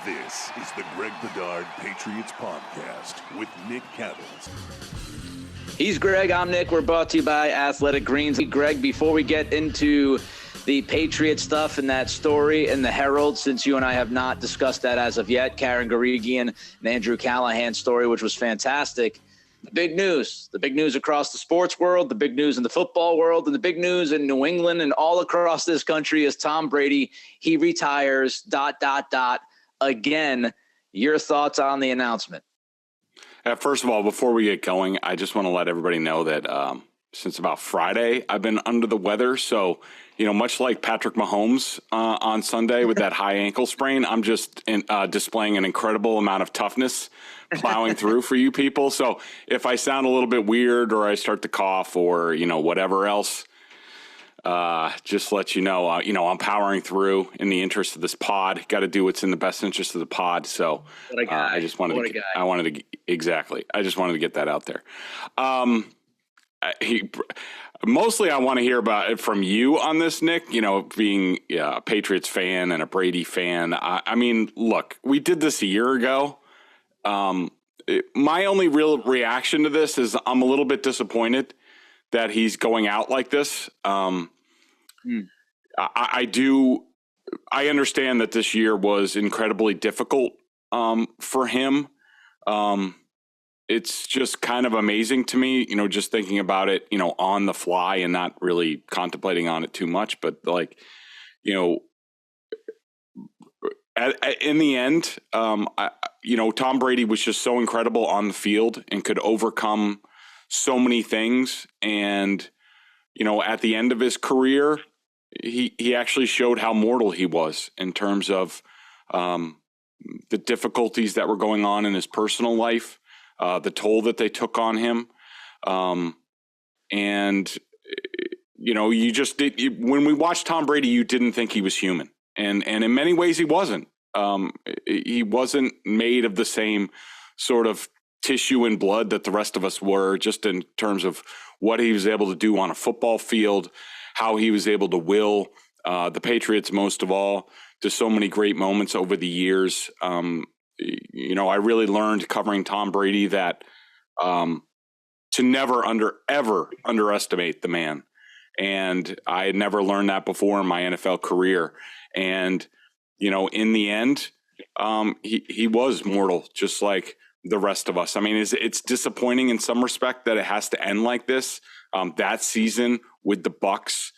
This is the Greg Bedard Patriots Podcast with Nick Cattles. He's Greg, I'm Nick. We're brought to you by Athletic Greens. Greg, before we get into the Patriots stuff and that story in the Herald, since you and I have not discussed that as of yet, Karen Guregian and Andrew Callahan's story, which was fantastic. The big news across the sports world, the big news in the football world, and the big news in New England and all across this country is Tom Brady. He retires, ... Again, your thoughts on the announcement? First of all, before we get going, I just want to let everybody know that since about Friday, I've been under the weather. So, much like Patrick Mahomes on Sunday with that high ankle sprain, I'm just displaying an incredible amount of toughness, plowing through for you people. So if I sound a little bit weird or I start to cough or, whatever else, just let you know, I'm powering through in the interest of this pod. Got to do what's in the best interest of the pod. So I just wanted to get that out there. Mostly I want to hear about it from you on this, Nick, being a Patriots fan and a Brady fan. I mean, look, we did this a year ago. My only real reaction to this is I'm a little bit disappointed that he's going out like this. I understand that this year was incredibly difficult for him. It's just kind of amazing to me, just thinking about it, on the fly and not really contemplating on it too much. But in the end, Tom Brady was just so incredible on the field and could overcome so many things. And, at the end of his career, he actually showed how mortal he was in terms of the difficulties that were going on in his personal life. The toll that they took on him. And, you just did, when we watched Tom Brady, you didn't think he was human. And in many ways he wasn't. He wasn't made of the same sort of tissue and blood that the rest of us were, just in terms of what he was able to do on a football field, how he was able to will the Patriots, most of all, to so many great moments over the years. I really learned covering Tom Brady that to never ever underestimate the man. And I had never learned that before in my NFL career. And, in the end, he was mortal, just like the rest of us. I mean, it's disappointing in some respect that it has to end like this. That season with the Bucs,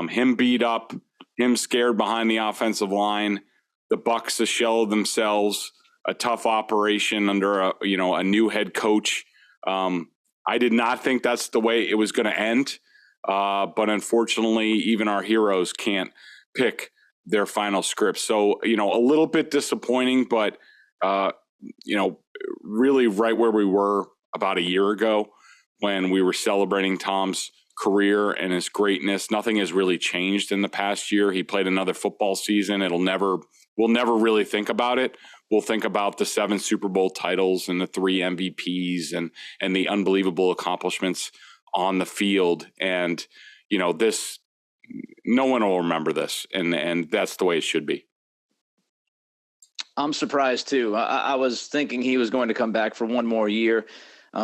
him beat up, him scared behind the offensive line, the Bucs a shell of themselves, a tough operation under a new head coach. I did not think that's the way it was going to end. But unfortunately, even our heroes can't pick their final script. So, a little bit disappointing, but, really right where we were about a year ago when we were celebrating Tom's career and his greatness. Nothing has really changed in the past year. He played another football season. We'll never really think about it. We'll think about the 7 Super Bowl titles and the 3 MVPs and the unbelievable accomplishments on the field. And, this, no one will remember this. And that's the way it should be. I'm surprised too. I was thinking he was going to come back for one more year.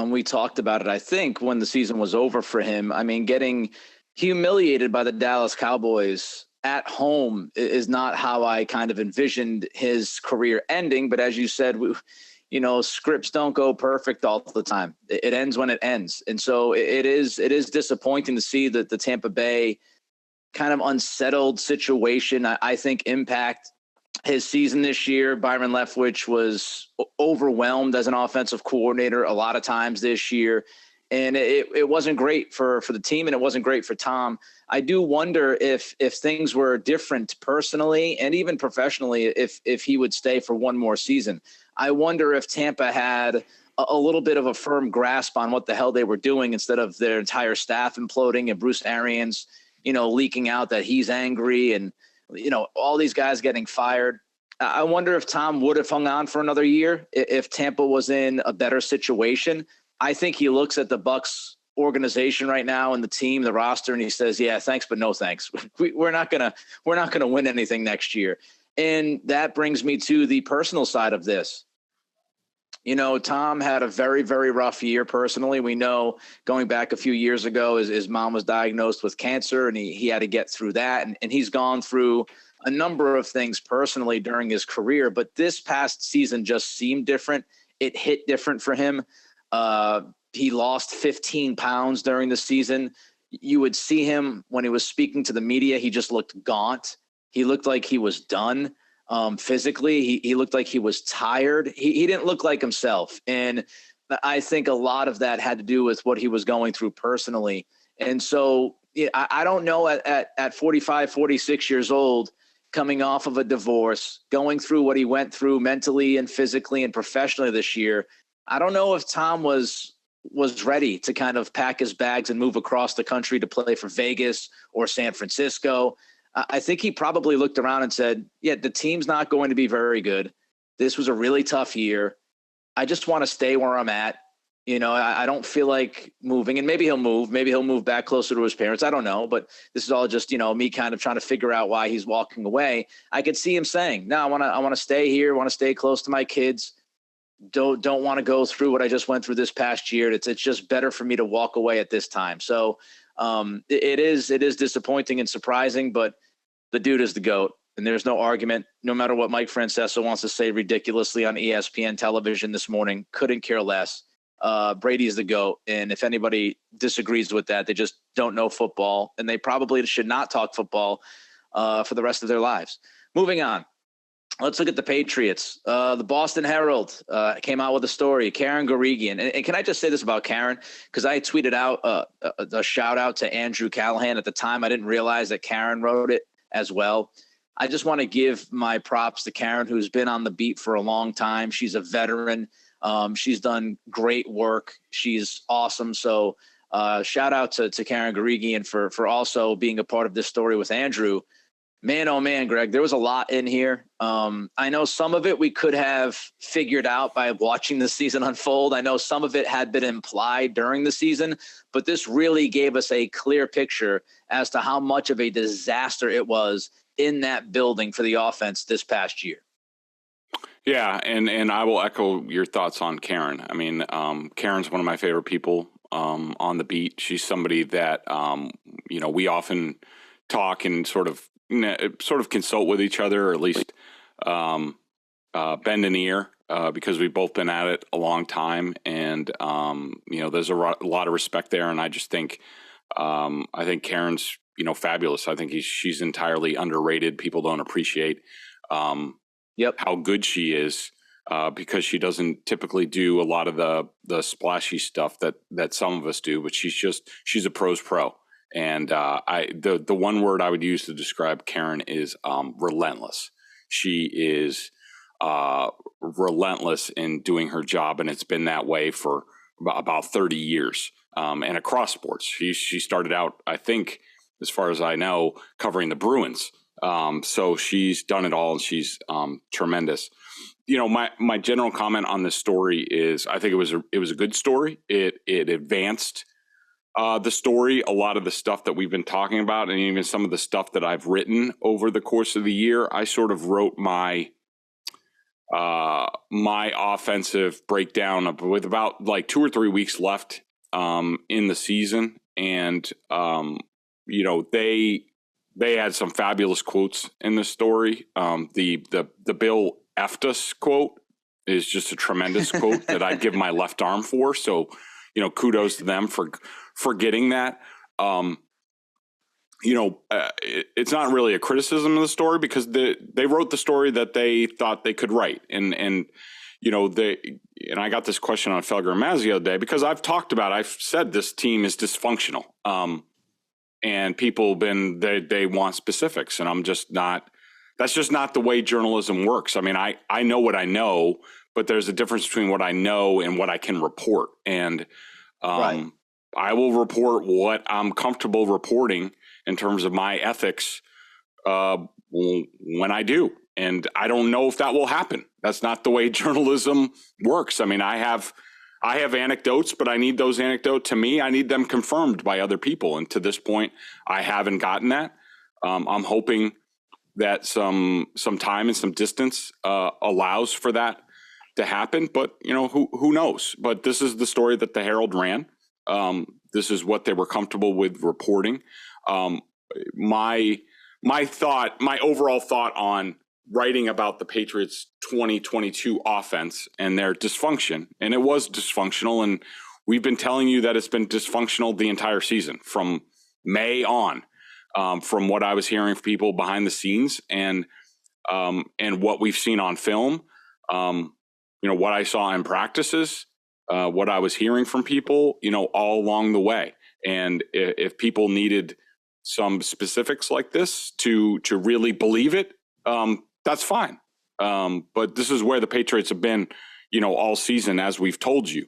We talked about it, I think, when the season was over for him. I mean, getting humiliated by the Dallas Cowboys at home is not how I kind of envisioned his career ending. But as you said, scripts don't go perfect all the time. It ends when it ends. And so it is disappointing to see that the Tampa Bay kind of unsettled situation, I think, impact his season this year. Byron Leftwich was overwhelmed as an offensive coordinator a lot of times this year. And it wasn't great for the team, and it wasn't great for Tom. I do wonder if things were different personally and even professionally, if he would stay for one more season. I wonder if Tampa had a little bit of a firm grasp on what the hell they were doing instead of their entire staff imploding and Bruce Arians, leaking out that he's angry and, all these guys getting fired. I wonder if Tom would have hung on for another year if Tampa was in a better situation. I think he looks at the Bucs organization right now and the team, the roster, and he says, "Yeah, thanks, but no thanks. We're not gonna win anything next year." And that brings me to the personal side of this. You know, Tom had a very, very rough year personally. We know going back a few years ago, his mom was diagnosed with cancer, and he had to get through that. And he's gone through a number of things personally during his career. But this past season just seemed different. It hit different for him. He lost 15 pounds during the season. You would see him when he was speaking to the media. He just looked gaunt. He looked like he was done. Physically, he looked like he was tired. He didn't look like himself. And I think a lot of that had to do with what he was going through personally. And so I don't know at 45, 46 years old, coming off of a divorce, going through what he went through mentally and physically and professionally this year, I don't know if Tom was ready to kind of pack his bags and move across the country to play for Vegas or San Francisco. I think he probably looked around and said, yeah, the team's not going to be very good. This was a really tough year. I just want to stay where I'm at. You know, I don't feel like moving, and maybe he'll move. Maybe he'll move back closer to his parents. I don't know, but this is all just, you know, me kind of trying to figure out why he's walking away. I could see him saying, no, I want to stay here. I want to stay close to my kids. Don't want to go through what I just went through this past year. It's just better for me to walk away at this time. So it is disappointing and surprising, but the dude is the GOAT, and there's no argument. No matter what Mike Francesa wants to say ridiculously on ESPN television this morning, couldn't care less. Brady is the GOAT, and if anybody disagrees with that, they just don't know football, and they probably should not talk football for the rest of their lives. Moving on. Let's look at the Patriots. The Boston Herald came out with a story, Karen Guregian. And can I just say this about Karen? Because I tweeted out a shout out to Andrew Callahan at the time. I didn't realize that Karen wrote it as well. I just want to give my props to Karen, who's been on the beat for a long time. She's a veteran. She's done great work. She's awesome. So shout out to Karen Guregian for also being a part of this story with Andrew. Man, oh man, Greg, there was a lot in here. I know some of it we could have figured out by watching the season unfold. I know some of it had been implied during the season, but this really gave us a clear picture as to how much of a disaster it was in that building for the offense this past year. Yeah, and I will echo your thoughts on Karen. I mean, Karen's one of my favorite people on the beat. She's somebody that, we often talk and sort of consult with each other, or at least bend an ear because we've both been at it a long time. And, there's a lot of respect there. And I just think, I think Karen's, fabulous. I think she's entirely underrated. People don't appreciate how good she is because she doesn't typically do a lot of the splashy stuff that some of us do, but she's a pro's pro. And the one word I would use to describe Karen is relentless. She is relentless in doing her job, and it's been that way for about 30 years and across sports. She started out, I think, as far as I know, covering the Bruins. So she's done it all, and she's tremendous. My general comment on this story is I think it was a good story. It advanced the story, a lot of the stuff that we've been talking about, and even some of the stuff that I've written over the course of the year. I sort of wrote my offensive breakdown with about like 2 or 3 weeks left in the season, and they had some fabulous quotes in the story. The Bill effed us quote is just a tremendous quote that I'd give my left arm for. So, kudos to them for getting that. It's not really a criticism of the story because they wrote the story that they thought they could write. And I got this question on Felger and Maz the other day because I've said this team is dysfunctional. And people they want specifics, and I'm just not. That's just not the way journalism works. I mean, I know what I know, but there's a difference between what I know and what I can report. And right. I will report what I'm comfortable reporting in terms of my ethics when I do. And I don't know if that will happen. That's not the way journalism works. I mean, I have anecdotes, but I need those anecdotes. To me, I need them confirmed by other people. And to this point, I haven't gotten that. I'm hoping that some time and some distance allows for that to happen. But, who knows? But this is the story that the Herald ran. This is what they were comfortable with reporting. My overall thought on writing about the Patriots 2022 offense and their dysfunction, and it was dysfunctional, and we've been telling you that it's been dysfunctional the entire season from May on, from what I was hearing from people behind the scenes and what we've seen on film, what I saw in practices, what I was hearing from people, all along the way. And if people needed some specifics like this to really believe it, that's fine. But this is where the Patriots have been, all season, as we've told you.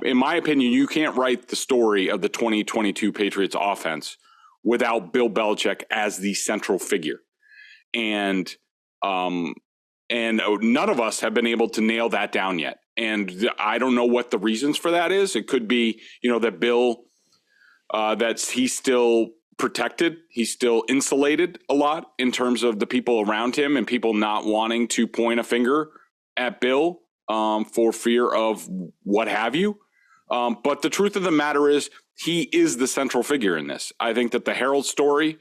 In my opinion, you can't write the story of the 2022 Patriots offense without Bill Belichick as the central figure. And none of us have been able to nail that down yet. And I don't know what the reasons for that is. It could be, that Bill, he's still protected. He's still insulated a lot in terms of the people around him and people not wanting to point a finger at Bill for fear of what have you. But the truth of the matter is he is the central figure in this. I think that the Herald story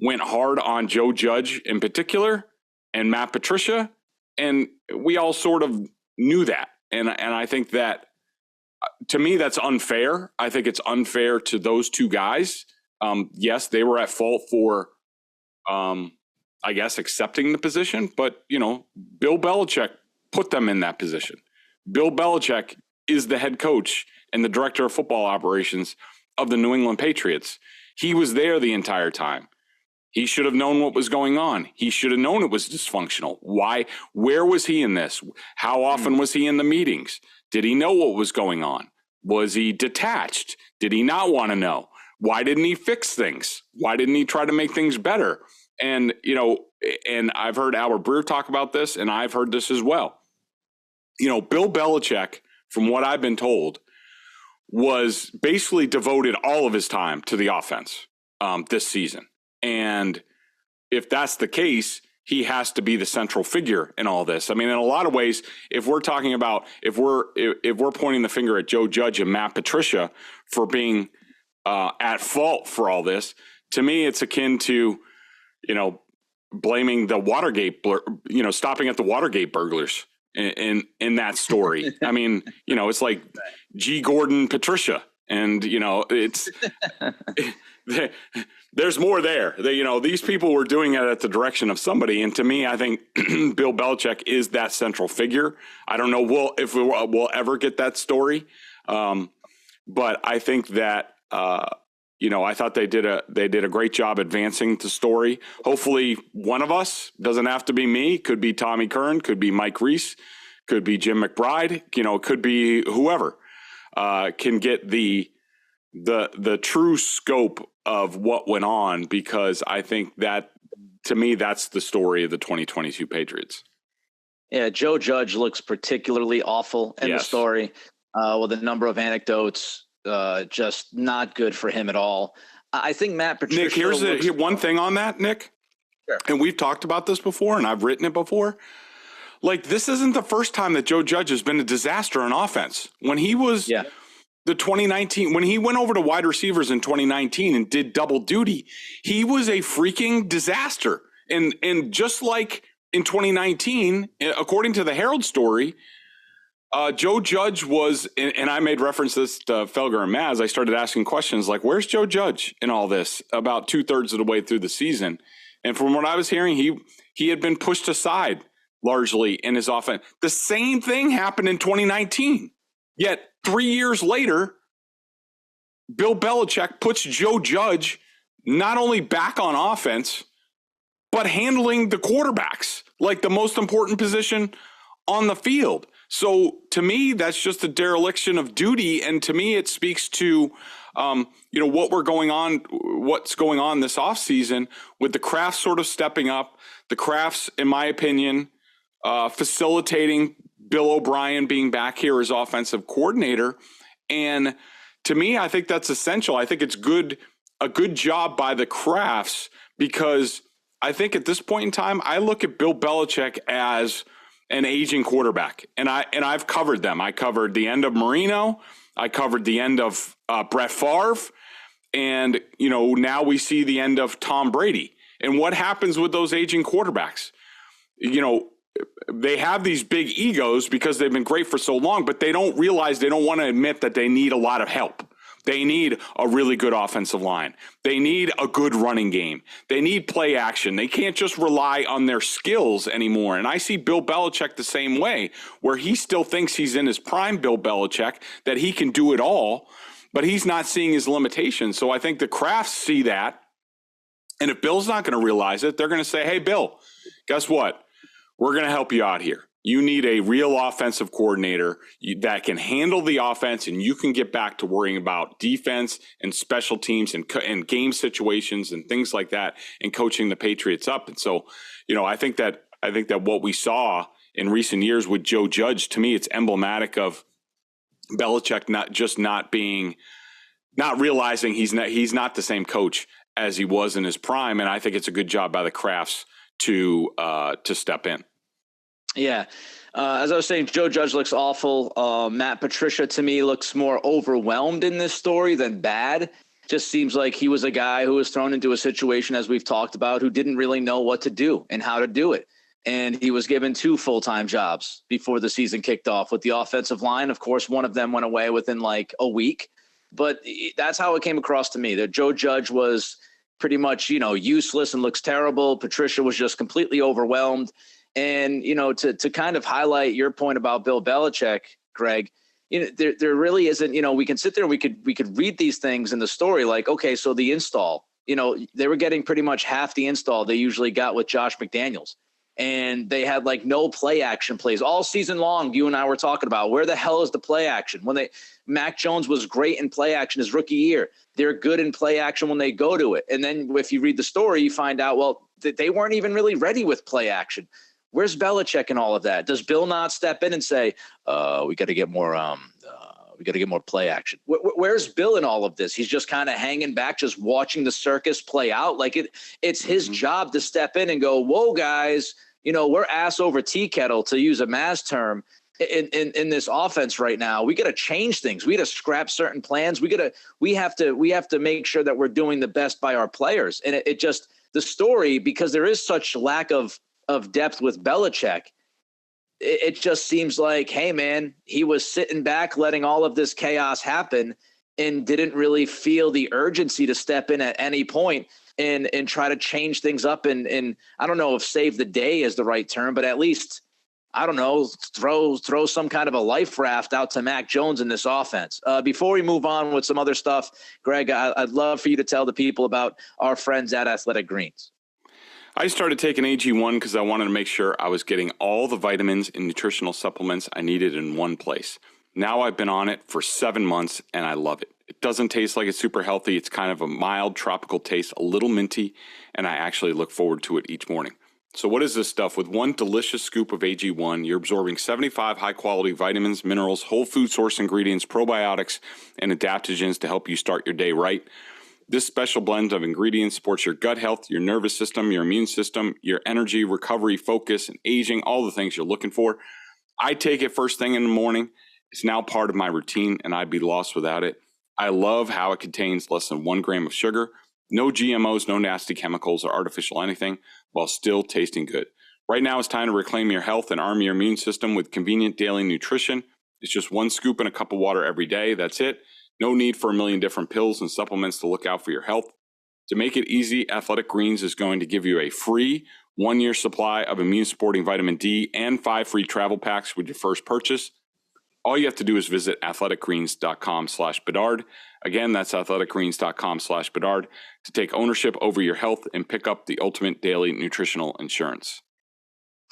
went hard on Joe Judge in particular and Matt Patricia. And we all sort of knew that. And I think that, to me, that's unfair. I think it's unfair to those two guys. Yes, they were at fault for, I guess, accepting the position. But, Bill Belichick put them in that position. Bill Belichick is the head coach and the director of football operations of the New England Patriots. He was there the entire time. He should have known what was going on. He should have known it was dysfunctional. Why? Where was he in this? How often was he in the meetings? Did he know what was going on? Was he detached? Did he not want to know? Why didn't he fix things? Why didn't he try to make things better? And, and I've heard Albert Breer talk about this, and I've heard this as well. Bill Belichick, from what I've been told, was basically devoted all of his time to the offense this season. And if that's the case, he has to be the central figure in all this. I mean, in a lot of ways, if we're talking about, if we're pointing the finger at Joe Judge and Matt Patricia for being at fault for all this, to me, it's akin to, blaming the Watergate, stopping at the Watergate burglars in that story. I mean, it's like G. Gordon Patricia, and it's there's more there. These people were doing it at the direction of somebody, and to me, I think Bill Belichick is that central figure. I don't know if we'll ever get that story, but I think that I thought they did a great job advancing the story. Hopefully, one of us, doesn't have to be me, could be Tommy Kern, could be Mike Reese, could be Jim McBride, could be whoever can get the true scope of what went on, because I think that, to me, that's the story of the 2022 Patriots. Yeah, Joe Judge looks particularly awful in the story, with a number of anecdotes, just not good for him at all. I think Matt Patricia. Nick, here's one thing on that, Nick. Sure. And we've talked about this before, and I've written it before. Like, this isn't the first time that Joe Judge has been a disaster on offense. When he was the 2019, when he went over to wide receivers in 2019 and did double duty, he was a freaking disaster. And just like in 2019, according to the Herald story, Joe Judge was, and I made reference to this to Felger and Maz. I started asking questions like, where's Joe Judge in all this about 2/3 of the way through the season? And from what I was hearing, he had been pushed aside largely in his offense. The same thing happened in 2019. Yet 3 years later, Bill Belichick puts Joe Judge not only back on offense, but handling the quarterbacks, like the most important position on the field. So to me, that's just a dereliction of duty. And to me, it speaks to, what's going on this offseason with the Crafts sort of stepping up, the Crafts, in my opinion, facilitating Bill O'Brien being back here as offensive coordinator. And to me, I think that's essential. I think it's a good job by the Crafts, because I think at this point in time, I look at Bill Belichick as an aging quarterback, and I've covered them. I covered the end of Marino. I covered the end of Brett Favre, and now we see the end of Tom Brady. And what happens with those aging quarterbacks? They have these big egos because they've been great for so long, but they don't realize, they don't want to admit that they need a lot of help. They need a really good offensive line. They need a good running game. They need play action. They can't just rely on their skills anymore. And I see Bill Belichick the same way, where he still thinks he's in his prime, Bill Belichick, that he can do it all, but he's not seeing his limitations. So I think the Crafts see that. And if Bill's not going to realize it, they're going to say, hey, Bill, guess what? We're going to help you out here. You need a real offensive coordinator that can handle the offense, and you can get back to worrying about defense and special teams and game situations and things like that, and coaching the Patriots up. And so, I think that what we saw in recent years with Joe Judge, to me, it's emblematic of Belichick not realizing he's not the same coach as he was in his prime. And I think it's a good job by the Crafts to step in. Yeah. As I was saying, Joe Judge looks awful. Matt Patricia, to me, looks more overwhelmed in this story than bad. Just seems like he was a guy who was thrown into a situation, as we've talked about, who didn't really know what to do and how to do it. And he was given 2 full-time jobs before the season kicked off with the offensive line. Of course, one of them went away within like a week. But that's how it came across to me, that Joe Judge was pretty much, useless and looks terrible. Patricia was just completely overwhelmed. And, to kind of highlight your point about Bill Belichick, Greg, there really isn't, we can sit there, we could read these things in the story like, okay, so the install, they were getting pretty much half the install they usually got with Josh McDaniels. And they had like no play action plays all season long. You and I were talking about, where the hell is the play action? Mac Jones was great in play action his rookie year. They're good in play action when they go to it. And then if you read the story, you find out, well, they weren't even really ready with play action. Where's Belichick in all of that? Does Bill not step in and say, we got to get more play action? Where's Bill in all of this? He's just kind of hanging back, just watching the circus play out. Like it's his job to step in and go, whoa, guys, we're ass over tea kettle, to use a Maz term, in this offense right now. We got to change things. We got to scrap certain plans. We have to make sure that we're doing the best by our players. And it just, the story, because there is such lack of depth with Belichick, it just seems like, hey man, he was sitting back, letting all of this chaos happen, and didn't really feel the urgency to step in at any point and try to change things up. And I don't know if save the day is the right term, but at least, I don't know, throw some kind of a life raft out to Mac Jones in this offense. Before we move on with some other stuff, Greg, I'd love for you to tell the people about our friends at Athletic Greens. I started taking AG1 because I wanted to make sure I was getting all the vitamins and nutritional supplements I needed in one place. Now I've been on it for 7 months and I love it. It doesn't taste like it's super healthy. It's kind of a mild tropical taste, a little minty, and I actually look forward to it each morning. So what is this stuff? With one delicious scoop of AG1, you're absorbing 75 high-quality vitamins, minerals, whole food source ingredients, probiotics, and adaptogens to help you start your day right. This special blend of ingredients supports your gut health, your nervous system, your immune system, your energy, recovery, focus, and aging, all the things you're looking for. I take it first thing in the morning. It's now part of my routine, and I'd be lost without it. I love how it contains less than 1 gram of sugar, no GMOs, no nasty chemicals or artificial anything, while still tasting good. Right now, it's time to reclaim your health and arm your immune system with convenient daily nutrition. It's just 1 scoop in a cup of water every day. That's it. No need for a million different pills and supplements to look out for your health. To make it easy, Athletic Greens is going to give you a free 1-year supply of immune-supporting vitamin D and 5 free travel packs with your first purchase. All you have to do is visit athleticgreens.com/Bedard. Again, that's athleticgreens.com/Bedard to take ownership over your health and pick up the ultimate daily nutritional insurance.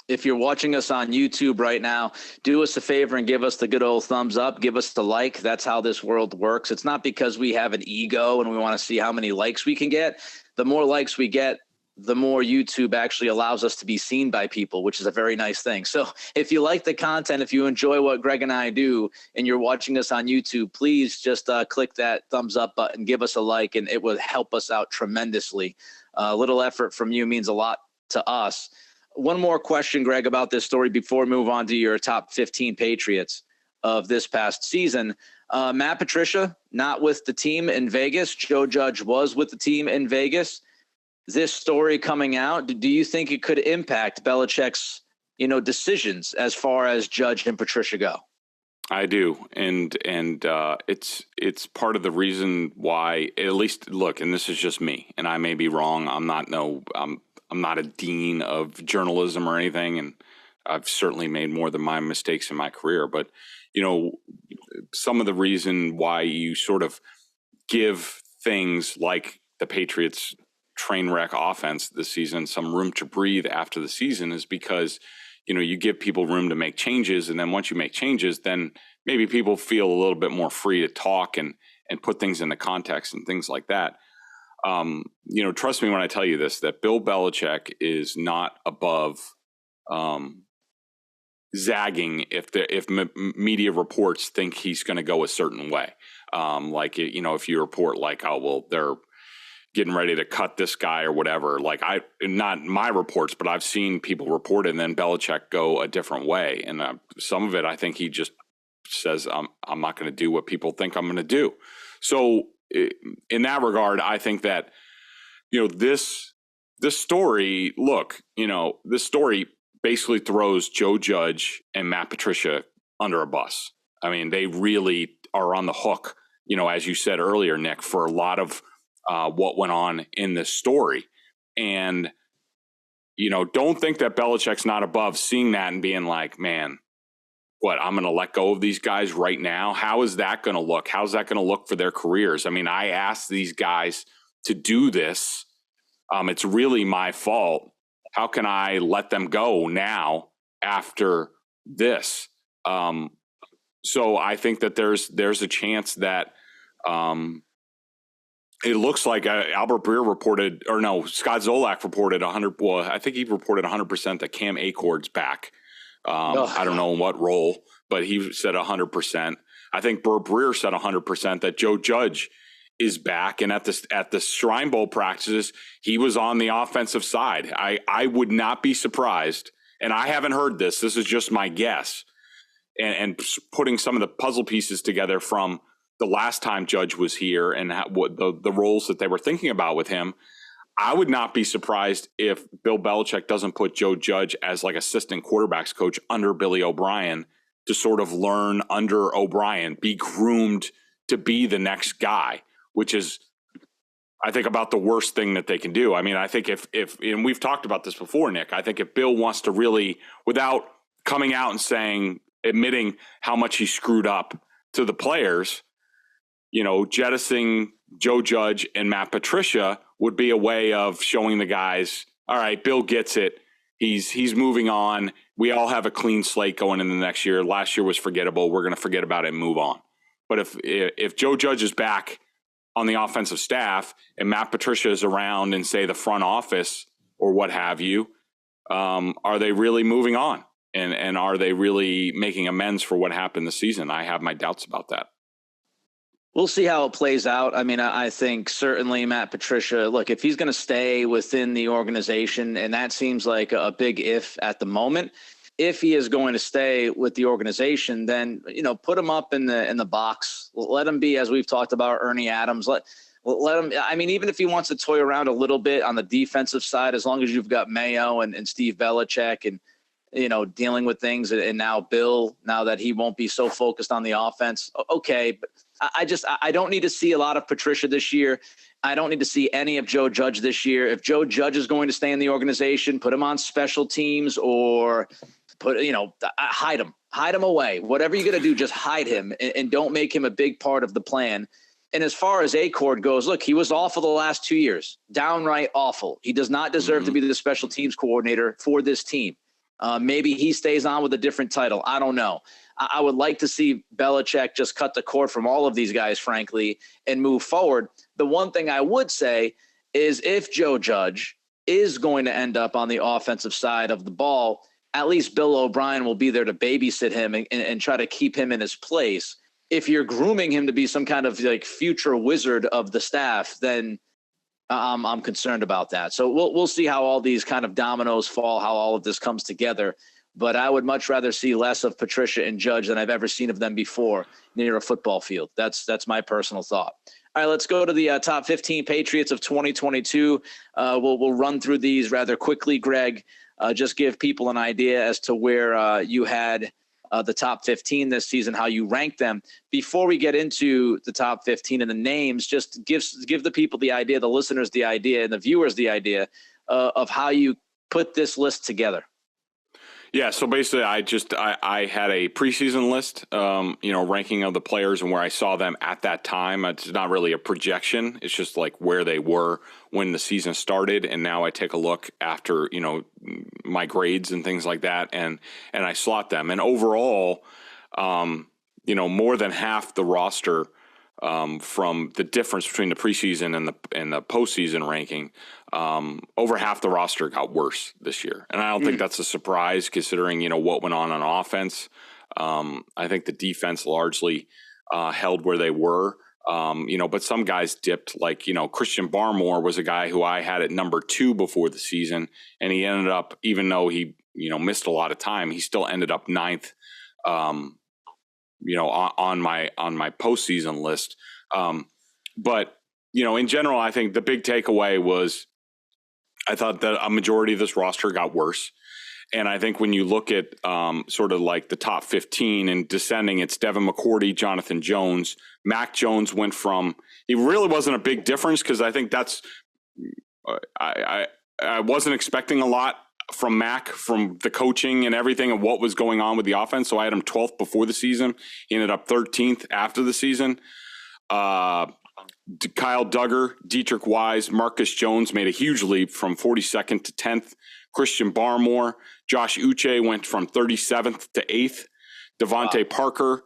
If you're watching us on YouTube right now, do us a favor and give us the good old thumbs up. Give us the like. That's how this world works. It's not because we have an ego and we want to see how many likes we can get. The more likes we get, the more YouTube actually allows us to be seen by people, which is a very nice thing. So if you like the content, if you enjoy what Greg and I do, and you're watching us on YouTube, please just click that thumbs up button, give us a like, and it will help us out tremendously. A little effort from you means a lot to us. One more question, Greg, about this story before we move on to your top 15 Patriots of this past season. Matt Patricia, not with the team in Vegas. Joe Judge was with the team in Vegas. This story coming out, do you think it could impact Belichick's, decisions as far as Judge and Patricia go? I do, and it's part of the reason why. At least, look, and this is just me, and I may be wrong. I'm not a dean of journalism or anything, and I've certainly made more than my mistakes in my career. But some of the reason why you sort of give things like the Patriots train wreck offense this season some room to breathe after the season is because, you give people room to make changes. And then once you make changes, then maybe people feel a little bit more free to talk and put things into context and things like that. Trust me when I tell you this, that Bill Belichick is not above zagging if media reports think he's going to go a certain way. If you report like, oh, well, they're getting ready to cut this guy or whatever. Not my reports, but I've seen people report it and then Belichick go a different way. And some of it, I think he just says, I'm not going to do what people think I'm going to do. So in that regard, I think that, this story, this story basically throws Joe Judge and Matt Patricia under a bus. I mean, they really are on the hook, as you said earlier, Nick, for a lot of what went on in this story. And, don't think that Belichick's not above seeing that and being like, man, what, I'm going to let go of these guys right now? How is that going to look? How's that going to look for their careers? I mean, I asked these guys to do this. It's really my fault. How can I let them go now after this? So I think that there's a chance that it looks like Albert Breer reported, or no, Scott Zolak reported 100. Well, I think he reported 100% that Cam Akord's back. I don't know in what role, but he said 100%. I think Burr Breer said 100% that Joe Judge is back. And at the Shrine Bowl practices, he was on the offensive side. I would not be surprised, and I haven't heard this. This is just my guess, and putting some of the puzzle pieces together from the last time Judge was here and what the roles that they were thinking about with him. I would not be surprised if Bill Belichick doesn't put Joe Judge as like assistant quarterbacks coach under Billy O'Brien to sort of learn under O'Brien, be groomed to be the next guy, which is, I think, about the worst thing that they can do. I mean, I think if and we've talked about this before, Nick, I think if Bill wants to really, without coming out and admitting how much he screwed up to the players, jettisoning Joe Judge and Matt Patricia would be a way of showing the guys, all right, Bill gets it. He's moving on. We all have a clean slate going into the next year. Last year was forgettable. We're going to forget about it and move on. But if Joe Judge is back on the offensive staff and Matt Patricia is around in, say, the front office or what have you, are they really moving on? And are they really making amends for what happened this season? I have my doubts about that. We'll see how it plays out. I mean, I think certainly Matt Patricia, look, if he's going to stay within the organization, and that seems like a big if at the moment, if he is going to stay with the organization, then, put him up in the box. Let him be, as we've talked about, Ernie Adams. Let him, I mean, even if he wants to toy around a little bit on the defensive side, as long as you've got Mayo and Steve Belichick and, dealing with things, and now Bill, now that he won't be so focused on the offense. Okay. But I don't need to see a lot of Patricia this year. I don't need to see any of Joe Judge this year. If Joe Judge is going to stay in the organization, put him on special teams or hide him away. Whatever you're going to do, just hide him and don't make him a big part of the plan. And as far as Akord goes, look, he was awful the last 2 years, downright awful. He does not deserve to be the special teams coordinator for this team. Maybe he stays on with a different title. I don't know. I would like to see Belichick just cut the cord from all of these guys, frankly, and move forward. The one thing I would say is if Joe Judge is going to end up on the offensive side of the ball, at least Bill O'Brien will be there to babysit him and try to keep him in his place. If you're grooming him to be some kind of like future wizard of the staff, then I'm concerned about that. So we'll see how all these kind of dominoes fall, how all of this comes together. But I would much rather see less of Patricia and Judge than I've ever seen of them before near a football field. That's my personal thought. All right, let's go to the top 15 Patriots of 2022. We'll run through these rather quickly, Greg. Just give people an idea as to where you had the top 15 this season, how you rank them. Before we get into the top 15 and the names, just give the people the idea, the listeners the idea, and the viewers the idea of how you put this list together. Yeah, so basically I had a preseason list, ranking of the players and where I saw them at that time. It's not really a projection. It's just like where they were when the season started. And now I take a look after, my grades and things like that, and I slot them. And overall, more than half the roster from the difference between the preseason and the postseason ranking, over half the roster got worse this year. And I don't think that's a surprise considering, what went on offense. I think the defense largely held where they were, but some guys dipped, like, Christian Barmore was a guy who I had at number 2 before the season. And he ended up, even though he, missed a lot of time, he still ended up 9th, on my postseason list. But in general, I think the big takeaway was I thought that a majority of this roster got worse. And I think when you look at sort of like the top 15 and descending, it's Devin McCourty, Jonathan Jones. Mac Jones went from, he really wasn't a big difference because I think that's, I wasn't expecting a lot from Mac, from the coaching and everything and what was going on with the offense. So I had him 12th before the season. He ended up 13th after the season. Kyle Duggar, Dietrich Wise, Marcus Jones made a huge leap from 42nd to 10th. Christian Barmore, Josh Uche went from 37th to 8th. Devontae Parker,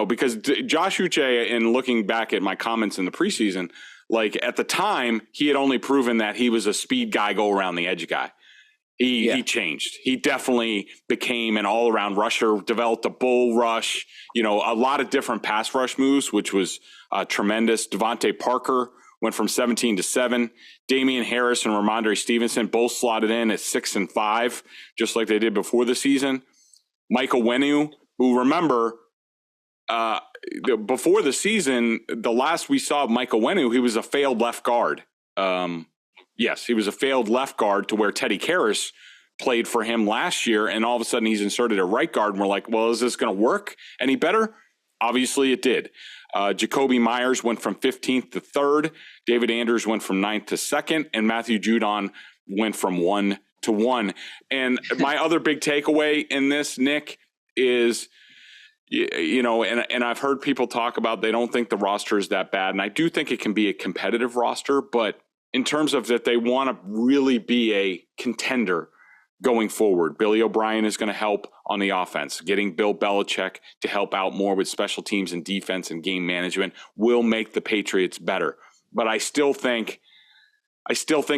because Josh Uche, in looking back at my comments in the preseason, like at the time, he had only proven that he was a speed guy, go around the edge guy. He changed. He definitely became an all-around rusher, developed a bull rush, a lot of different pass rush moves, which was tremendous. Devontae Parker went from 17 to 7. Damian Harris and Ramondre Stevenson both slotted in at 6 and 5, just like they did before the season. Michael Wenu, who, remember, before the season, the last we saw of Michael Wenu, he was a failed left guard. Yes, he was a failed left guard to where Teddy Karras played for him last year, and all of a sudden he's inserted at right guard, and we're like, well, is this going to work any better? Obviously it did. Jacoby Myers went from 15th to 3rd. David Andrews went from 9th to 2nd, and Matthew Judon went from 1 to 1. And my other big takeaway in this, Nick, is, and I've heard people talk about they don't think the roster is that bad, and I do think it can be a competitive roster, but in terms of that they want to really be a contender going forward. Billy O'Brien is going to help on the offense. Getting Bill Belichick to help out more with special teams and defense and game management will make the Patriots better. But I still think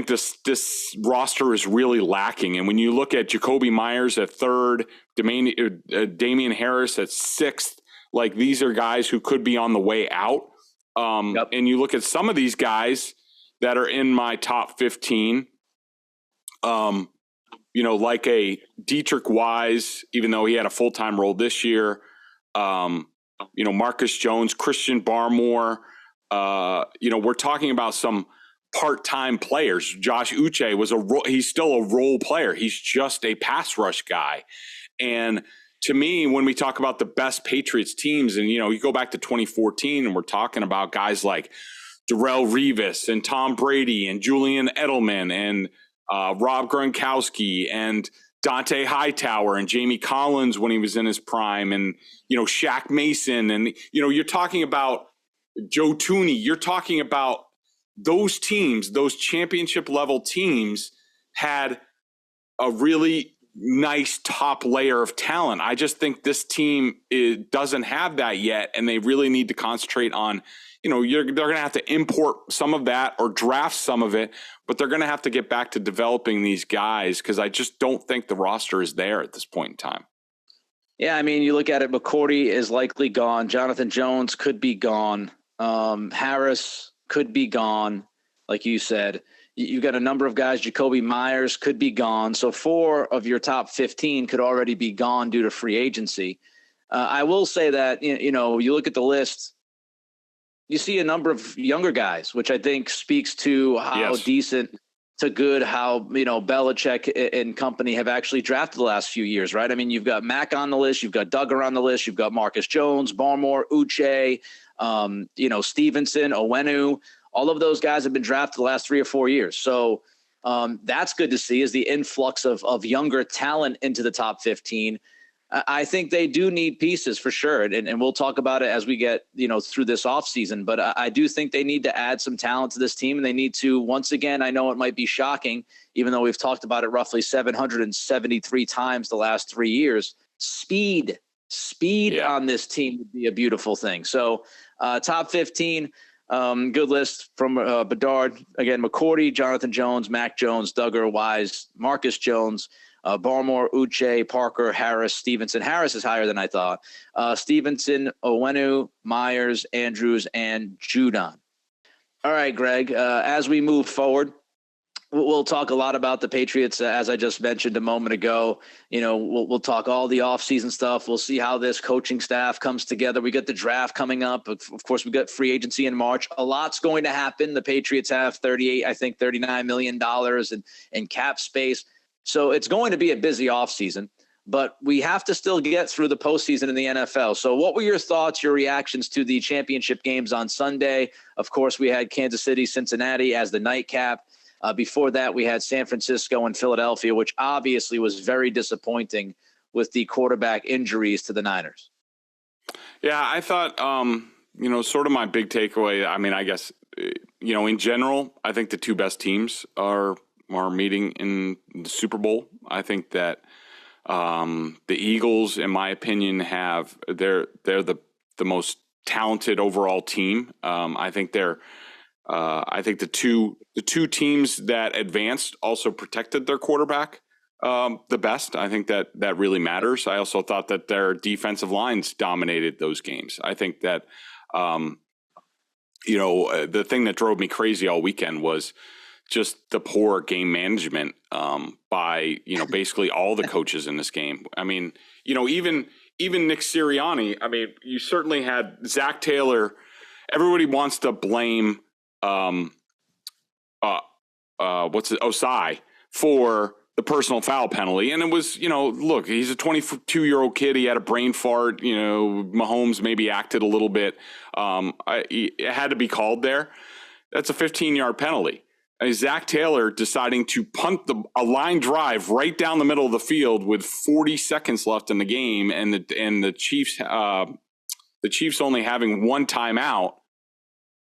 this roster is really lacking. And when you look at Jacoby Myers at 3rd, Damian Harris at 6th, like these are guys who could be on the way out. And you look at some of these guys that are in my top 15, like a Dietrich Wise, even though he had a full-time role this year, Marcus Jones, Christian Barmore, we're talking about some part-time players. Josh Uche he's still a role player. He's just a pass rush guy. And to me, when we talk about the best Patriots teams, and, you go back to 2014 and we're talking about guys like Darrelle Revis and Tom Brady and Julian Edelman and Rob Gronkowski and Dante Hightower and Jamie Collins when he was in his prime, and, Shaq Mason. And, you're talking about Joe Thuney. You're talking about those teams, those championship level teams had a really nice top layer of talent. I just think this team doesn't have that yet. And they really need to concentrate on, they're going to have to import some of that or draft some of it, but they're going to have to get back to developing these guys because I just don't think the roster is there at this point in time. Yeah, I mean, you look at it, McCourty is likely gone. Jonathan Jones could be gone. Harris could be gone, like you said. You've got a number of guys. Jacoby Myers could be gone. So 4 of your top 15 could already be gone due to free agency. I will say that, you look at the list, you see a number of younger guys, which I think speaks to how decent to good, how, Belichick and company have actually drafted the last few years, right? I mean, you've got Mack on the list, you've got Duggar on the list, you've got Marcus Jones, Barmore, Uche, Stevenson, Owenu. All of those guys have been drafted the last 3 or 4 years. So that's good to see, is the influx of younger talent into the top 15. I think they do need pieces for sure. And we'll talk about it as we get, through this offseason. But I do think they need to add some talent to this team. And they need to, once again, I know it might be shocking, even though we've talked about it roughly 773 times the last 3 years. Speed on this team would be a beautiful thing. So top 15, good list from Bedard. Again, McCourty, Jonathan Jones, Mac Jones, Duggar, Wise, Marcus Jones, Barmore, Uche, Parker, Harris, Stevenson. Harris is higher than I thought. Stevenson, Owenu, Myers, Andrews, and Judon. All right, Greg, as we move forward, we'll talk a lot about the Patriots, as I just mentioned a moment ago. We'll talk all the offseason stuff. We'll see how this coaching staff comes together. We got the draft coming up. Of course, we got free agency in March. A lot's going to happen. The Patriots have $39 million in cap space. So it's going to be a busy offseason, but we have to still get through the postseason in the NFL. So what were your thoughts, your reactions to the championship games on Sunday? Of course, we had Kansas City, Cincinnati as the nightcap. Before that, we had San Francisco and Philadelphia, which obviously was very disappointing with the quarterback injuries to the Niners. Yeah, I thought, sort of my big takeaway, I mean, I guess, in general, I think the 2 best teams are meeting in the Super Bowl. I think that the Eagles, in my opinion, they're the most talented overall team. I think the two teams that advanced also protected their quarterback the best. I think that really matters. I also thought that their defensive lines dominated those games. I think that the thing that drove me crazy all weekend was just the poor game management by basically all the coaches in this game. I mean, even Nick Sirianni. I mean, you certainly had Zach Taylor. Everybody wants to blame Osai for the personal foul penalty, and it was look, he's a 22-year-old kid. He had a brain fart. Mahomes maybe acted a little bit. It had to be called there. That's a 15-yard penalty. Zach Taylor deciding to punt a line drive right down the middle of the field with 40 seconds left in the game, and the Chiefs only having 1 timeout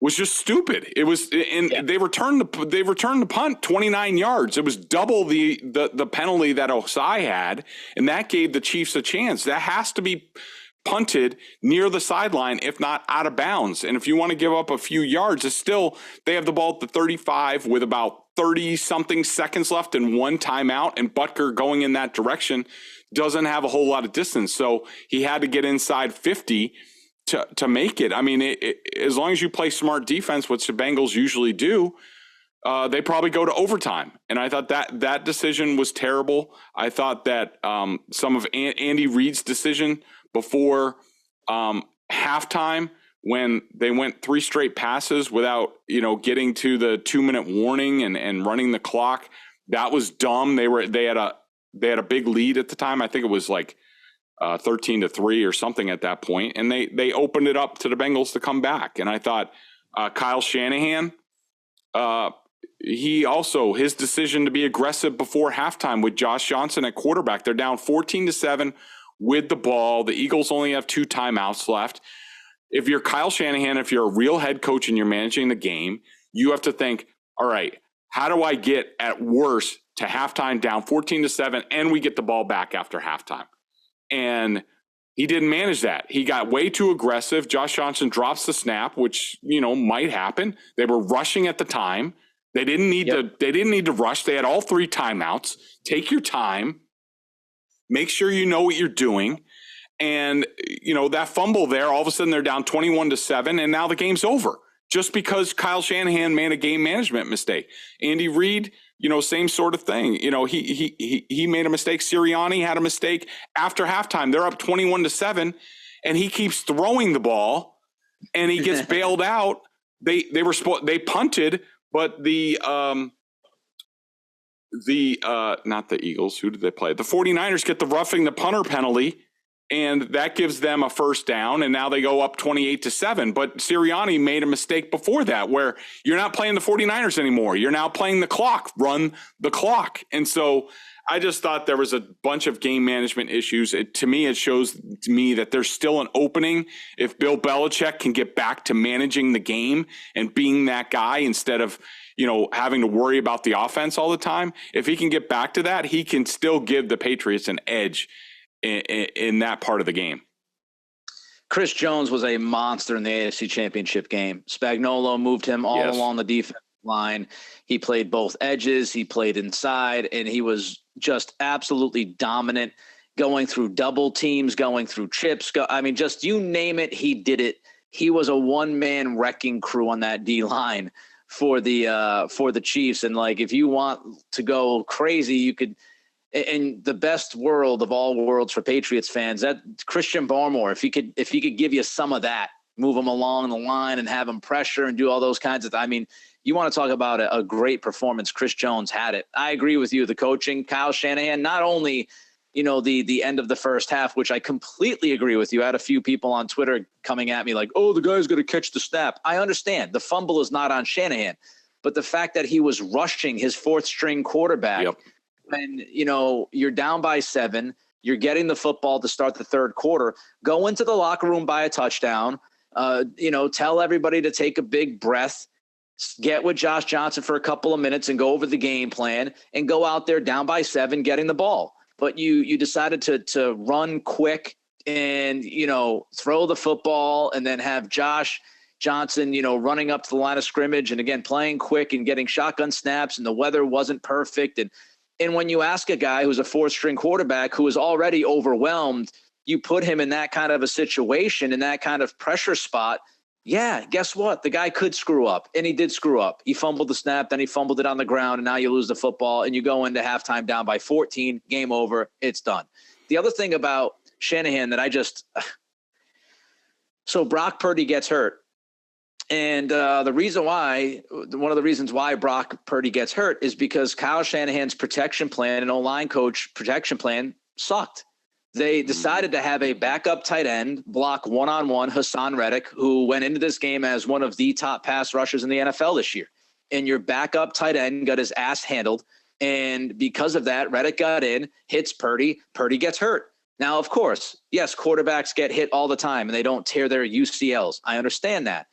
was just stupid. It was, they returned the punt 29 yards. It was double the penalty that Osai had, and that gave the Chiefs a chance. That has to be punted near the sideline, if not out of bounds. And if you want to give up a few yards, it's still, they have the ball at the 35 with about 30-something seconds left and 1 timeout, and Butker going in that direction doesn't have a whole lot of distance. So he had to get inside 50 to make it. I mean, as long as you play smart defense, which the Bengals usually do, they probably go to overtime. And I thought that decision was terrible. I thought that some of Andy Reid's decision before halftime, when they went 3 straight passes without, getting to the 2-minute warning and running the clock, that was dumb. They had a big lead at the time. I think it was like 13-3 or something at that point, and they opened it up to the Bengals to come back. And I thought Kyle Shanahan, his decision to be aggressive before halftime with Josh Johnson at quarterback. They're down 14-7 with the ball. The Eagles only have 2 timeouts left. If you're Kyle Shanahan, if you're a real head coach and you're managing the game, you have to think, all right, how do I get at worst to halftime down 14-7 and we get the ball back after halftime? And He didn't manage that. He got way too aggressive. Josh Johnson drops the snap, which, might happen. They were rushing at the time. They didn't need to rush. They had all 3 timeouts. Take your time. Make sure you know what you're doing. And, that fumble there, all of a sudden they're down 21-7, and now the game's over just because Kyle Shanahan made a game management mistake. Andy Reid, same sort of thing. He made a mistake. Sirianni had a mistake after halftime. They're up 21-7, and he keeps throwing the ball, and he gets bailed out. They punted, but not the Eagles. Who did they play? The 49ers get the roughing the punter penalty, and that gives them a first down, and now they go up 28-7. But Sirianni made a mistake before that where you're not playing the 49ers anymore. You're now playing the clock. Run the clock. And so I just thought there was a bunch of game management issues. To me, it shows to me that there's still an opening if Bill Belichick can get back to managing the game and being that guy instead of having to worry about the offense all the time. If he can get back to that, he can still give the Patriots an edge in that part of the game. Chris Jones was a monster in the AFC Championship game. Spagnuolo moved him all along the defensive line. He played both edges. He played inside, and he was just absolutely dominant, going through double teams, going through chips. Just you name it, he did it. He was a one-man wrecking crew on that D-line for the Chiefs. And if you want to go crazy, you could. In the best world of all worlds for Patriots fans, that Christian Barmore, if he could give you some of that, move him along the line and have him pressure and do all those kinds of you want to talk about a great performance. Chris Jones had it. I agree with you. The coaching, Kyle Shanahan, not only, the end of the first half, which I completely agree with you. I had a few people on Twitter coming at me like, oh, the guy's going to catch the snap. I understand the fumble is not on Shanahan, but the fact that he was rushing his 4th string quarterback. Yep. When, you're down by 7, you're getting the football to start the 3rd quarter, go into the locker room by a touchdown, tell everybody to take a big breath, get with Josh Johnson for a couple of minutes and go over the game plan and go out there down by 7, getting the ball. But you decided to run quick and, throw the football and then have Josh Johnson, running up to the line of scrimmage and again, playing quick and getting shotgun snaps, and the weather wasn't perfect. And when you ask a guy who's a 4th string quarterback who is already overwhelmed, you put him in that kind of a situation, in that kind of pressure spot. Yeah, guess what? The guy could screw up, and he did screw up. He fumbled the snap, then he fumbled it on the ground, and now you lose the football, and you go into halftime down by 14, game over, it's done. The other thing about Shanahan that so Brock Purdy gets hurt. And one of the reasons why Brock Purdy gets hurt is because Kyle Shanahan's protection plan and O-line coach protection plan sucked. They decided to have a backup tight end block one-on-one Hassan Reddick, who went into this game as one of the top pass rushers in the NFL this year. And your backup tight end got his ass handled. And because of that, Reddick got in, hits Purdy. Purdy gets hurt. Now, of course, yes, quarterbacks get hit all the time and they don't tear their UCLs. I understand that.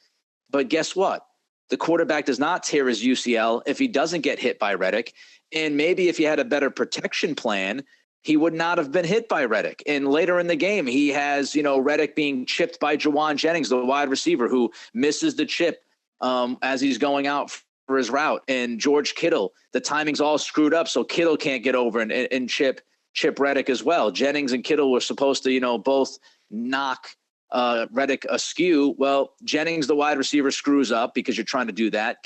But guess what? The quarterback does not tear his UCL if he doesn't get hit by Reddick. And maybe if he had a better protection plan, he would not have been hit by Reddick. And later in the game, he has, Reddick being chipped by Jawan Jennings, the wide receiver, who misses the chip as he's going out for his route. And George Kittle, the timing's all screwed up, so Kittle can't get over and chip Reddick as well. Jennings and Kittle were supposed to, both knock Reddick askew. Well, Jennings, the wide receiver, screws up because you're trying to do that.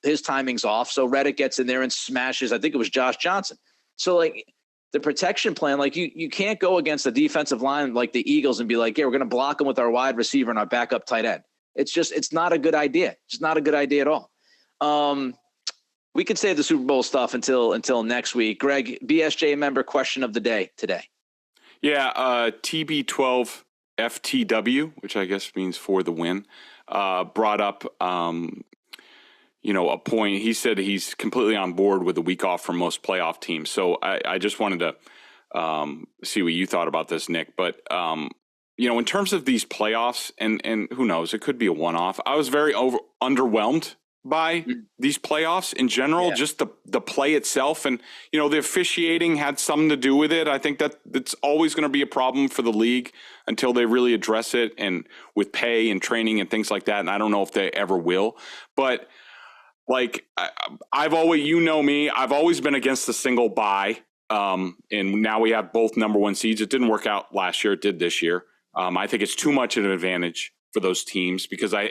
His timing's off, so Reddick gets in there and smashes, I think it was Josh Johnson. So, the protection plan, you can't go against the defensive line like the Eagles and be like, yeah, we're going to block them with our wide receiver and our backup tight end. It's not a good idea. It's not a good idea at all. We could save the Super Bowl stuff until next week. Greg, BSJ member question of the day today. Yeah, TB12 FTW, which I guess means for the win, brought up, a point. He said he's completely on board with the week off for most playoff teams. So I just wanted to see what you thought about this, Nick. But, in terms of these playoffs, and who knows, it could be a one-off. I was very underwhelmed by these playoffs in general, just the play itself. And, you know, the officiating had something to do with it. I think that it's always going to be a problem for the league until they really address it, and with pay and training and things like that. And I don't know if they ever will. But like I've always, you know me, I've always been against the single bye. And now we have both number one seeds. It didn't work out last year. It did this year. I think it's too much of an advantage for those teams because I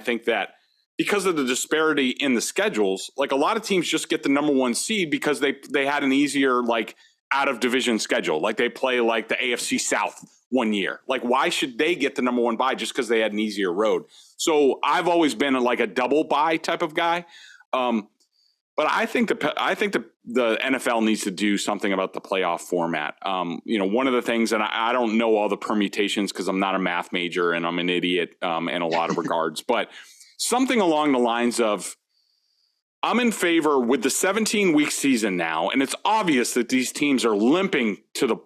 think that because of the disparity in the schedules, like a lot of teams just get the number one seed because they had an easier, like, out of division schedule. Like they play like the AFC South one year. Like, why should they get the number one bye just because they had an easier road? So I've always been like a double bye type of guy. But I think the NFL needs to do something about the playoff format. You know, one of the things, and I don't know all the permutations because I'm not a math major and I'm an idiot in a lot of regards, but something along the lines of, I'm in favor with the 17-week season now, and it's obvious that these teams are limping to the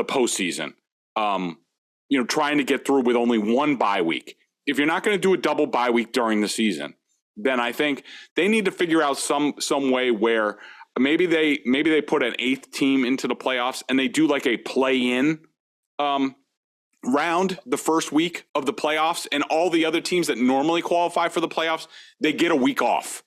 postseason. You know, trying to get through with only one bye week. If you're not going to do a double bye week during the season, then I think they need to figure out some way where maybe they put an 8th team into the playoffs and they do like a play-in round the first week of the playoffs, and all the other teams that normally qualify for the playoffs, they get a week off,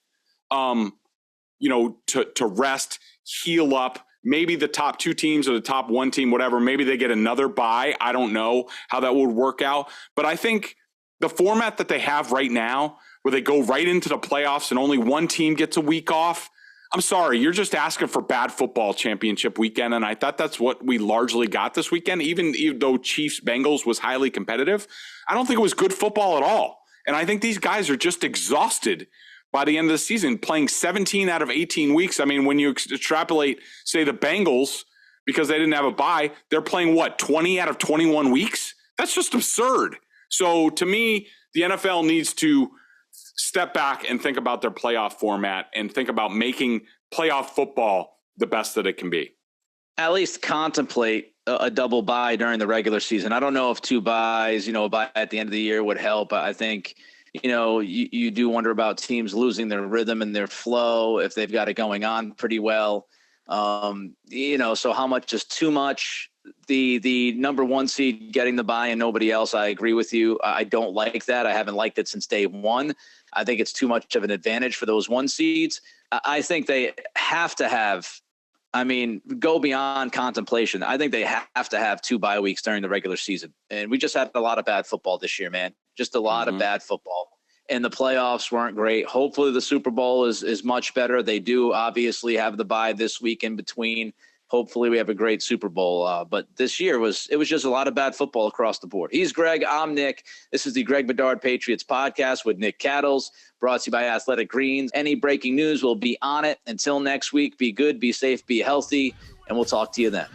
you know, to rest, heal up. Maybe the top 2 teams or the top 1 team, whatever, maybe they get another bye. I don't know how that would work out. But I think the format that they have right now, where they go right into the playoffs and only one team gets a week off, I'm sorry, you're just asking for bad football championship weekend. And I thought that's what we largely got this weekend, even though Chiefs-Bengals was highly competitive. I don't think it was good football at all. And I think these guys are just exhausted by the end of the season, playing 17 out of 18 weeks. I mean, when you extrapolate, say, the Bengals, because they didn't have a bye, they're playing, 20 out of 21 weeks? That's just absurd. So to me, the NFL needs to step back and think about their playoff format and think about making playoff football the best that it can be. At least contemplate a double bye during the regular season. I don't know if 2 byes, a bye at the end of the year would help. I think, you do wonder about teams losing their rhythm and their flow if they've got it going on pretty well. So how much is too much? The number 1 seed getting the bye and nobody else, I agree with you. I don't like that. I haven't liked it since day 1. I think it's too much of an advantage for those 1 seeds. I think they have to have, go beyond contemplation. I think they have to have 2 bye weeks during the regular season. And we just had a lot of bad football this year, man. Just a lot of bad football. And the playoffs weren't great. Hopefully the Super Bowl is much better. They do obviously have the bye this week in between. Hopefully we have a great Super Bowl. But this year was just a lot of bad football across the board. He's Greg. I'm Nick. This is the Greg Bedard Patriots Podcast with Nick Cattles, brought to you by Athletic Greens. Any breaking news will be on it. Until next week, be good, be safe, be healthy, and we'll talk to you then.